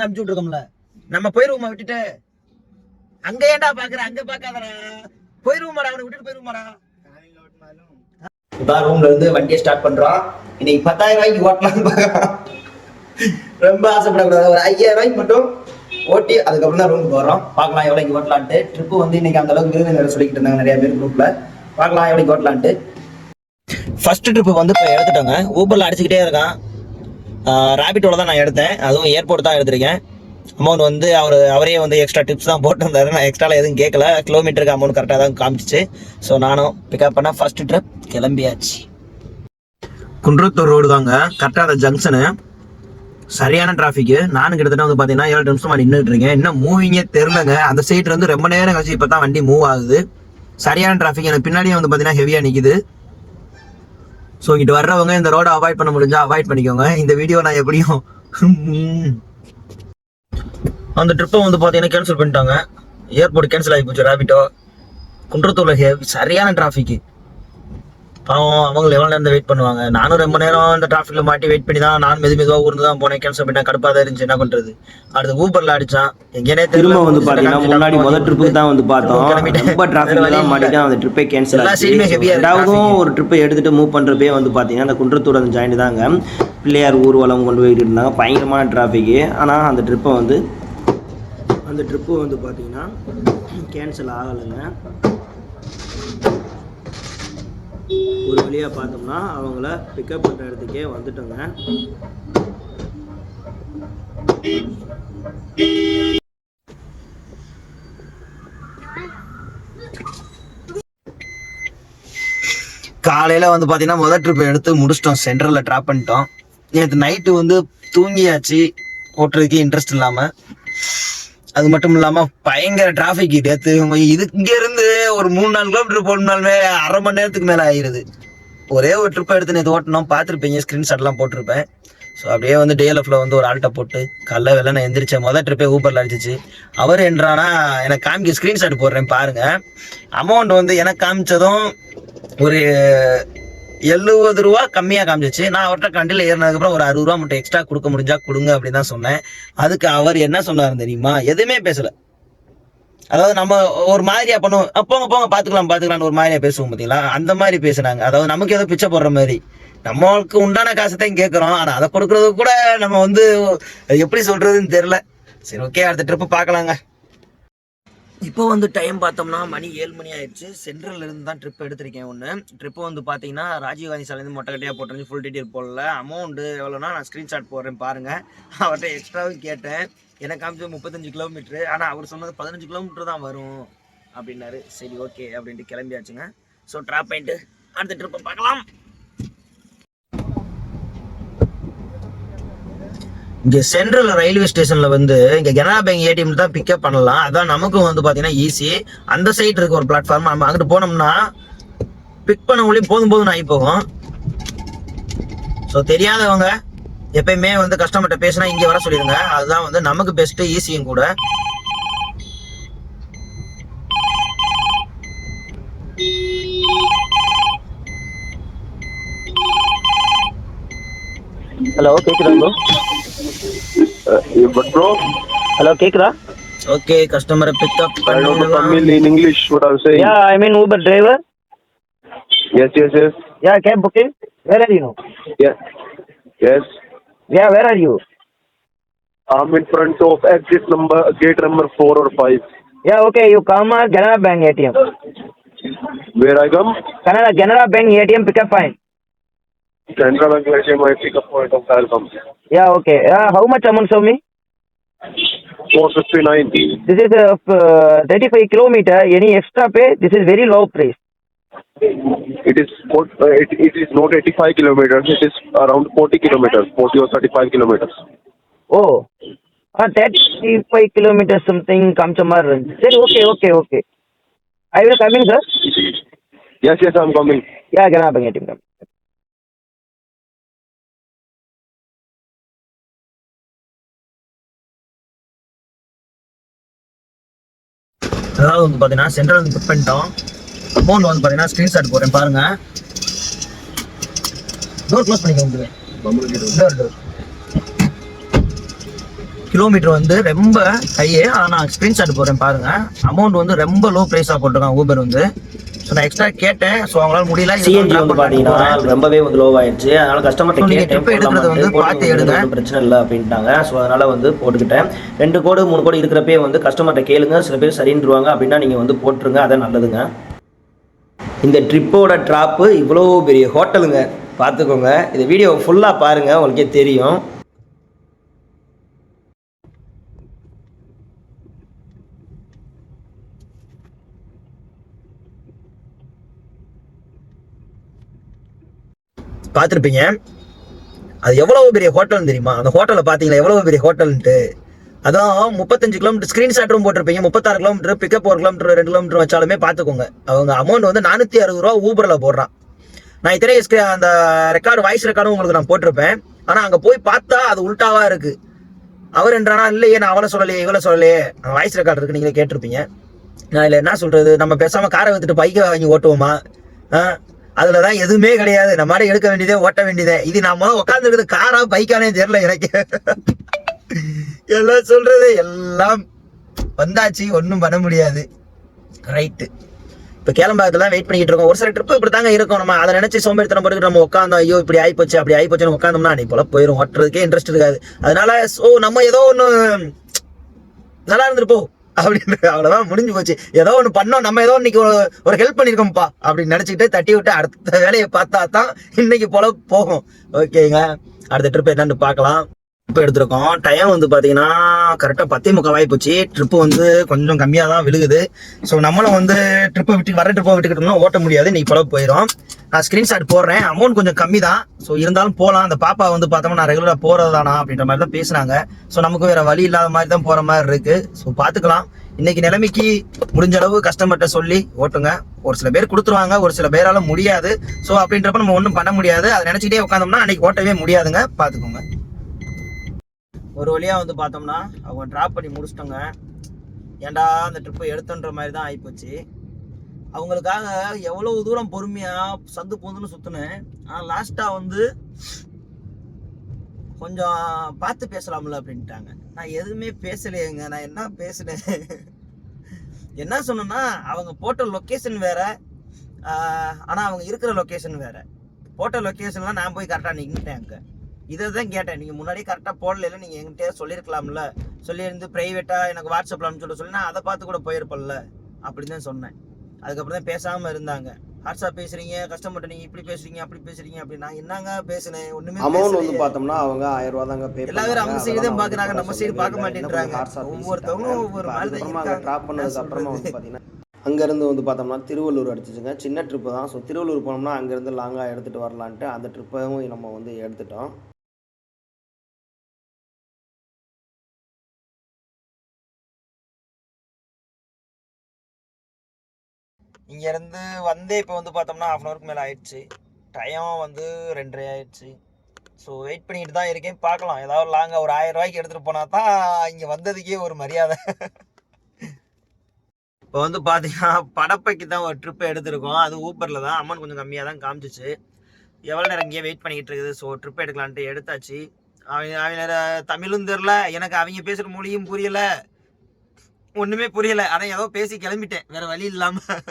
அனுப்பிச்சு விட்டுருக்கோம்ல, நம்ம போயிருவோமா விட்டுட்டு? அங்க ஏன்டா பாக்குற, அங்க பாக்காதடா, போயிருவோமாடா, அவனை விட்டுட்டு போயிருவோமாடா. இப்ப ரூம்ல இருந்து வண்டியை ஸ்டார்ட் பண்றோம். இன்னைக்கு 10,000 ரூபாய்க்கு ஓட்டலாம்னு பாக்கலாம். ரொம்ப ஆசைப்படக்கூடாது, ஒரு 5,000 ரூபாய்க்கு மட்டும் ஓட்டி அதுக்கப்புறம் தான் ரூமுக்கு வரோம். பார்க்கலாம் எவ்வளோக்கு ஓட்டலான்ட்டு. ட்ரிப்பு வந்து இன்னைக்கு அந்த அளவுக்கு விருது சொல்லிக்கிட்டு இருந்தாங்க நிறைய பேர் குரூப்ல. பார்க்கலாம் எவ்வளோக்கு ஓட்டலான்ட்டு. ஃபர்ஸ்ட் ட்ரிப்பு வந்து இப்போ எடுத்துட்டோங்க. ஊபர்ல அடிச்சுக்கிட்டே இருக்கான். ராபிட்டோட தான் நான் எடுத்தேன், அதுவும் ஏர்போர்ட் தான் எடுத்திருக்கேன். அமௌண்ட் வந்து அவரே வந்து எக்ஸ்ட்ரா டிப்ஸ் தான் போட்டிருந்தாரு. நான் எக்ஸ்ட்ரால எதுவும் கேட்கல, கிலோமீட்டருக்கு அமௌண்ட் கரெக்டாக தான் காமிச்சிச்சு. ஸோ நானும் பிக்கப் பண்ண ஃபர்ஸ்ட் ட்ரிப் கிளம்பியாச்சு. குன்றத்தூர் ரோடு தாங்க கரெக்டாக அந்த ஜங்ஷனு. சரியான டிராஃபிக். நானும் கிட்டத்தட்ட வந்து பார்த்தீங்கன்னா 7 நிமிஷமா நின்றுட்டு இருக்கேன். இன்னும் மூவிங்கே தெரிலங்க. அந்த சைடு இருந்து ரொம்ப நேரம் கழிச்சு இப்போ தான் வண்டி மூவ் ஆகுது. சரியான டிராஃபிக். எனக்கு பின்னாடியே வந்து பார்த்தீங்கன்னா ஹெவியாக நிற்குது. ஸோ இங்கிட்டு வர்றவங்க இந்த ரோடை அவாய்ட் பண்ண முடிஞ்சா அவாய்ட் பண்ணிக்கோங்க. இந்த வீடியோ நான் எப்படியும் அந்த ட்ரிப்பை வந்து பார்த்தீங்கன்னா கேன்சல் பண்ணிட்டாங்க. ஏர்போர்ட் கேன்சல் ஆகி போச்சு. ராபிட்டோ குன்றத்தூர்ல சரியான டிராஃபிக். பாவம், அவங்க எவ்வளோ நேரம் வெயிட் பண்ணுவாங்க. நானும் ரொம்ப நேரம் இந்த டிராஃபிக்ல மாட்டி வெயிட் பண்ணி தான் நான் மெதுவாக ஊர்ந்து தான் போனேன். கேன்சல் பண்ணிட்டேன், கடுப்பாக தான் இருந்துச்சு. என்ன பண்றது? அடுத்து ஊபர்ல அடிச்சான். எங்கேனே திரும்ப வந்து பாத்தீங்கன்னா முன்னாடி முதல் ட்ரிப்புக்கு தான் வந்து பார்த்தோம். ரொம்ப டிராஃபிக்ல தான் மாட்டிட்டு அந்த ட்ரிப்பே கேன்சல் ஆச்சு. ரெண்டாவதும் ஒரு ட்ரிப்பை எடுத்துட்டு மூவ் பண்றப்பே வந்து பாத்தீங்கன்னா அந்த குன்றத்தூர் அந்த ஜாயிண்ட் தாங்க பிள்ளையார் ஊர்வலம் கொண்டு போயிட்டு இருந்தாங்க. பயங்கரமான டிராஃபிக். ஆனால் அந்த ட்ரிப்பு வந்து பாத்தீங்கன்னா கேன்சல் ஆகலைங்க. ஒரு வழியாக பார்த்தோம்னா அவங்கள பிக்கப் பண்ணுற இடத்துக்கே வந்துட்டோங்க. காலையில் வந்து பார்த்தீங்கன்னா முதல் ட்ரிப் எடுத்து முடிச்சிட்டோம். சென்ட்ரலில் ட்ராப் பண்ணிட்டோம். நேற்று நைட்டு வந்து தூங்கியாச்சு, ஓட்டுறதுக்கே இன்ட்ரெஸ்ட் இல்லாமல். அது மட்டும் இல்லாமல் பயங்கர டிராஃபிக். நேற்று இங்கேருந்து ஒரு 3-4 கிலோமீட்டர் போகணும்னாலுமே அரை மணி நேரத்துக்கு மேலே ஆகிடுது. ஒரே ஒரு ட்ரிப்பை எடுத்து நேற்று ஓட்டணும், பார்த்துருப்பீங்க, ஸ்க்ரீன்ஷாட்லாம் போட்டிருப்பேன். ஸோ அப்படியே வந்து DLFல வந்து ஒரு ஆல்ட்டை போட்டு காலைல வேலை நான் எந்திரிச்சேன். முதல் ட்ரிப்பே ஊபரில் அடிச்சிச்சு. அவர் என்றானா எனக்கு காமிக்க ஸ்க்ரீன்ஷாட் போடுறேன் பாருங்கள். அமௌண்ட் வந்து எனக்கு காமிச்சதும் ஒரு 70 ரூபா கம்மியாக காமிச்சிச்சு. நான் அவர்கிட்ட கண்டியில் ஏறினதுக்கப்புறம் ஒரு 60 ரூபா மட்டும் எக்ஸ்ட்ரா கொடுக்க முடிஞ்சா கொடுங்க அப்படின்னு தான் சொன்னேன். அதுக்கு அவர் என்ன சொன்னார் தெரியுமா? எதுவுமே பேசலை. அதாவது நம்ம ஒரு மாதிரியா பண்ணுவோம், போங்க பாத்துக்கலாம்னு ஒரு மாதிரியா பேசுவோம் பார்த்தீங்களா, அந்த மாதிரி பேசுனாங்க. அதாவது நமக்கு ஏதோ பிச்சை போடுற மாதிரி. நம்மளுக்கு உண்டான காசத்தையும் கேட்குறோம், ஆனால் அதை கொடுக்கறது கூட நம்ம வந்து எப்படி சொல்றதுன்னு தெரியல. சரி, ஓகே, அடுத்த ட்ரிப்பு பார்க்கலாங்க. இப்போ வந்து டைம் பார்த்தோம்னா மணி 7 மணி ஆயிடுச்சு. சென்ட்ரல்ல இருந்து தான் ட்ரிப் எடுத்திருக்கேன். ஒன்று ட்ரிப்பு வந்து பார்த்தீங்கன்னா ராஜீவ்காந்தி சாலையிலேருந்து மொட்டைக்கட்டையாக போட்டுருந்து ஃபுல் டீட்டெயில் போடல. அமௌண்ட்டு எவ்வளோனா நான் ஸ்க்ரீன்ஷாட் போடுறேன் பாருங்கள். அவர்கிட்ட எக்ஸ்ட்ராவும் கேட்டேன். எனக்கு காமிச்சது 35 கிலோமீட்ரு. ஆனால் அவர் சொன்னது 15 கிலோமீட்டர் தான் வரும் அப்படின்னாரு. சரி, ஓகே அப்படின்ட்டு கிளம்பியாச்சுங்க. ஸோ ட்ராப் பண்ணிட்டு அடுத்த ட்ரிப்பை பார்க்கலாம். இங்கே சென்ட்ரல் ரயில்வே ஸ்டேஷனில் வந்து இங்கே கனரா பேங்க் ATM தான் பிக்கப் பண்ணலாம். அதான் நமக்கும் வந்து பார்த்தீங்கன்னா ஈஸி. அந்த சைடு இருக்க ஒரு பிளாட்ஃபார்ம், நம்ம அங்கிட்டு போனோம்னா பிக் பண்ண ஒளி போதும் ஆகி போகும். ஸோ தெரியாதவங்க எப்பயுமே வந்து கஸ்டமர்கிட்ட பேசினா இங்கே வர சொல்லிடுங்க. அதுதான் வந்து நமக்கு பெஸ்ட்டு, ஈஸியும் கூட. ஹலோ, கேக்குதா ப்ரோ? But bro, ஹலோ, கேக்குதா? Okay, customer pick up. I don't know Tamil in English what I'm saying. Yeah, I mean Uber driver. Yes. Yeah, cab booking. Where are you? Yes. Yeah, where are you? I'm in front of gate number 4 or 5. Yeah, okay, you come at Canara Bank ATM. Where I come? Canara Bank ATM pick up fine. Canara Bank ATM I pick up point of I'll come. Yeah, okay. How much amount show me? 459. This is 35 kilometer. Any extra pay? This is very low price. It is not 85 kilometers. It is around 40 kilometers, 40 or 35 kilometers. Oh, 35 kilometers something comes to Marran. Okay. I will come in, sir. Yes, I'm coming. Yeah, Canara Bank ATM come. அதாவது வந்து பார்த்தீங்கன்னா central வந்து book பண்ணிட்டோம். Amount வந்து பார்த்தீங்கன்னா screenshot போடுறேன் பாருங்க. Door close பண்ணிக்க உங்களுக்கு. டோர் கிலோமீட்டர் வந்து ரொம்ப ஹையே. ஆனால் நான் ஸ்க்ரீன்ஷாட் போடுறேன் பாருங்க. அமௌண்ட் வந்து ரொம்ப லோ ப்ரைஸாக போட்டிருக்கான் ஊபர் வந்து. ஸோ நான் எக்ஸ்ட்ரா கேட்டேன். ஸோ அவங்களால முடியல. சிஎன்ஜி வந்து பார்த்தீங்கன்னா ரொம்பவே வந்து லோ ஆயிடுச்சு. அதனால கஸ்டமர்கிட்ட நீங்கள் ட்ரிப் எடுக்கிறது வந்து பார்த்து எடுங்க, பிரச்சனை இல்லை அப்படின்ட்டாங்க. ஸோ அதனால வந்து போட்டுக்கிட்டேன். 2 கோடு 3 கோடு இருக்கிறப்பே வந்து கஸ்டமர்கிட்ட கேளுங்க. சில பேர் சரின்றுவாங்க. அப்படின்னா நீங்கள் வந்து போட்டுருங்க, அதான் நல்லதுங்க. இந்த ட்ரிப்போட ட்ராப்பு இவ்வளோ பெரிய ஹோட்டலுங்க, பார்த்துக்கோங்க. இந்த வீடியோ ஃபுல்லாக பாருங்கள், உங்களுக்கே தெரியும். பார்த்துருப்பீங்க அது எவ்வளவு பெரிய ஹோட்டல் தெரியுமா? அந்த ஹோட்டலை பார்த்தீங்களா எவ்வளவு பெரிய ஹோட்டல்ன்ட்டு? அதான் 35 கிலோமீட்டர் ஸ்க்ரீன்ஷாட்டும் போட்டிருப்பீங்க. 36 கிலோமீட்டர் பிக்கப் 1 கிலோமீட்டர் 2 கிலோமீட்டர் வச்சாலுமே பார்த்துக்கோங்க. அவங்க அமௌண்ட் வந்து 460 ரூபா ஊபரில் போடுறான். நான் இத்தனை அந்த ரெக்கார்டு வாய்ஸ் ரெக்கார்டும் உங்களுக்கு நான் போட்டிருப்பேன். ஆனால் அங்கே போய் பார்த்தா அது உல்டாவா இருக்கு. அவர் என்றானா இல்லையே நான் அவளை சொல்லலையே இவளை சொல்லலையே, வாய்ஸ் ரெக்கார்டு இருக்கு, நீங்களே கேட்டிருப்பீங்க. நான் இல்லை என்ன சொல்றது, நம்ம பேசாம காரை வித்துட்டு பைக்கை வாங்கி ஓட்டுவோமா? அதுலதான் எதுவுமே கிடையாது. நம்ம மாதிரி எடுக்க வேண்டியதே ஓட்ட வேண்டியதே. இது நான் முதல்ல உட்கார்ந்து இருக்குது காரா பைக்கானே தெரியல எனக்கு. எல்லாம் சொல்றது எல்லாம் வந்தாச்சு, ஒன்றும் பண்ண முடியாது. ரைட்டு, இப்போ கேளம்பாக்கெல்லாம் வெயிட் பண்ணிட்டு இருக்கோம். ஒரு சில ட்ரிப் இப்படி தாங்க இருக்கும். நம்ம அதை நினைச்சு சோம்பேறித்தனம் போட்டு நம்ம உட்காந்தோம், ஐயோ இப்படி ஆயிப்போச்சு அப்படி ஆயிப்போச்சுன்னு உட்காந்தோம்னா அன்னைக்கு போல போயிடும். ஓட்டுறதுக்கே இன்ட்ரெஸ்ட் இருக்காது. அதனால நம்ம ஏதோ ஒன்று நல்லா இருந்துருப்போ அப்படின்னு அவ்வளவுதான், முடிஞ்சு போச்சு. ஏதோ ஒன்று பண்ணோம், நம்ம ஏதோ இன்னைக்கு ஒரு ஹெல்ப் பண்ணிருக்கோம்ப்பா அப்படின்னு நினைச்சுக்கிட்டு தட்டி விட்டு அடுத்த வேலையை பார்த்தா தான் இன்னைக்கு போல போகும். ஓகேங்க, அடுத்த ட்ரிப் என்னன்னு பார்க்கலாம். ட்ரிப் எடுத்திருக்கோம். டைம் வந்து பார்த்தீங்கன்னா கரெக்டாக 10:45 ஆகி போச்சு. ட்ரிப்பு வந்து கொஞ்சம் கம்மியாக தான் விழுகுது. ஸோ நம்மளும் வந்து ட்ரிப்பை விட்டுக்கிட்டோம்னா ஓட்ட முடியாது, இன்னைக்கு போல போயிடும். நான் ஸ்க்ரீன்ஷாட் போடுறேன். அமௌண்ட் கொஞ்சம் கம்மி தான். ஸோ இருந்தாலும் போகலாம். அந்த பாப்பா வந்து பார்த்தோம்னா நான் ரெகுலராக போகிறதானா அப்படின்ற மாதிரி தான் பேசுனாங்க. ஸோ நமக்கு வேற வழி இல்லாத மாதிரி தான் போகிற மாதிரி இருக்கு. ஸோ பார்த்துக்கலாம். இன்னைக்கு நிலைமைக்கு முடிஞ்ச அளவு கஸ்டமர்கிட்ட சொல்லி ஓட்டுங்க. ஒரு சில பேர் கொடுத்துருவாங்க, ஒரு சில பேரால முடியாது. ஸோ அப்படின்றப்ப நம்ம ஒன்றும் பண்ண முடியாது. அதை நினைச்சிட்டே உட்காந்தோம்னா அன்னைக்கு ஓட்டவே முடியாதுங்க, பார்த்துக்கோங்க. ஒரு வழியா வந்து பார்த்தோம்னா அவங்க டிராப் பண்ணி முடிச்சிட்டோங்க. ஏன்டா அந்த ட்ரிப்பை எடுத்துன்ற மாதிரி தான் ஆகிப்போச்சு. அவங்களுக்காக எவ்வளவு தூரம் பொறுமையா சந்து பூந்துன்னு சுத்தினேன். ஆனால் லாஸ்டா வந்து கொஞ்சம் பார்த்து பேசலாம்ல அப்படின்ட்டாங்க. நான் எதுவுமே பேசலையேங்க. நான் என்ன பேசினேன், என்ன சொன்னேன்னா அவங்க போட்ட லொக்கேஷன் வேற, ஆனால் அவங்க இருக்கிற லொக்கேஷன் வேற. போட்ட லொக்கேஷன்லாம் நான் போய் கரெக்டாக நின்றுட்டேன். அங்கே இதை தான் கேட்டேன், நீங்கள் முன்னாடியே கரெக்டாக போடல, நீங்கள் எங்கிட்டே சொல்லியிருக்கலாம்ல, சொல்லியிருந்து ப்ரைவேட்டாக எனக்கு வாட்ஸ்அப்பில் அனுப்பிச்சு சொல்லி நான் அதை பார்த்து கூட போயிருப்பல்ல அப்படின்னு தான் சொன்னேன். அதுக்கப்புறம் தான் பேசாமல் இருந்தாங்க. வாட்ஸ்அப் பேசுறீங்க, கஸ்டமர்ட்ட நீங்கள் இப்படி பேசுறீங்க அப்படி பேசுறீங்க அப்படி. நான் என்னங்க பேசுனேன், ஒன்றுமே அமௌண்ட் வந்து பார்த்தோம்னா அவங்க 1000 ரூபா தாங்க பே. எல்லா பேரும் அவங்க சைடு தான் பார்க்குறாங்க, நம்ம சைடு பார்க்க மாட்டேன்றாங்க. ஒவ்வொருத்தவங்களும் ஒவ்வொரு மாதிரி தான் இருக்காங்க. ட்ராப் பண்ணதுக்கு அப்புறமா வந்து பார்த்தீங்கன்னா அங்கேருந்து வந்து பார்த்தோம்னா திருவள்ளூர் அடிச்சிச்சுங்க. சின்ன ட்ரிப்பு தான். ஸோ திருவள்ளூர் போனோம்னா அங்கேருந்து லாங்காக எடுத்துகிட்டு வரலான்ட்டு அந்த ட்ரிப்பையும் நம்ம வந்து எடுத்துட்டோம். இங்கேருந்து வந்தே இப்போ வந்து பார்த்தோம்னா 1/2 ஹவருக்கு மேலே ஆயிடுச்சு. டைம் வந்து 2:30 ஆயிடுச்சு. ஸோ வெயிட் பண்ணிட்டு தான் இருக்கேன். பார்க்கலாம், ஏதாவது லாங்காக ஒரு 1000 ரூபாய்க்கு எடுத்துகிட்டு போனால் தான் இங்கே வந்ததுக்கே ஒரு மரியாதை. இப்போ வந்து பார்த்தீங்கன்னா படப்பைக்கு தான் ஒரு ட்ரிப் எடுத்திருக்கோம். அது ஊப்பரில் தான். அமௌண்ட் கொஞ்சம் கம்மியாக தான் காமிச்சிச்சு. எவ்வளோ நேரம் இங்கேயே வெயிட் பண்ணிக்கிட்டு இருக்குது. ஸோ ட்ரிப் எடுக்கலான்ட்டு எடுத்தாச்சு. அவங்க தமிழும் தெரில எனக்கு, அவங்க பேசுகிற மொழியும் புரியலை, ஒன்றுமே புரியலை. ஆனால் ஏதோ பேசி கிளம்பிட்டேன் வேறு வழி இல்லாமல்.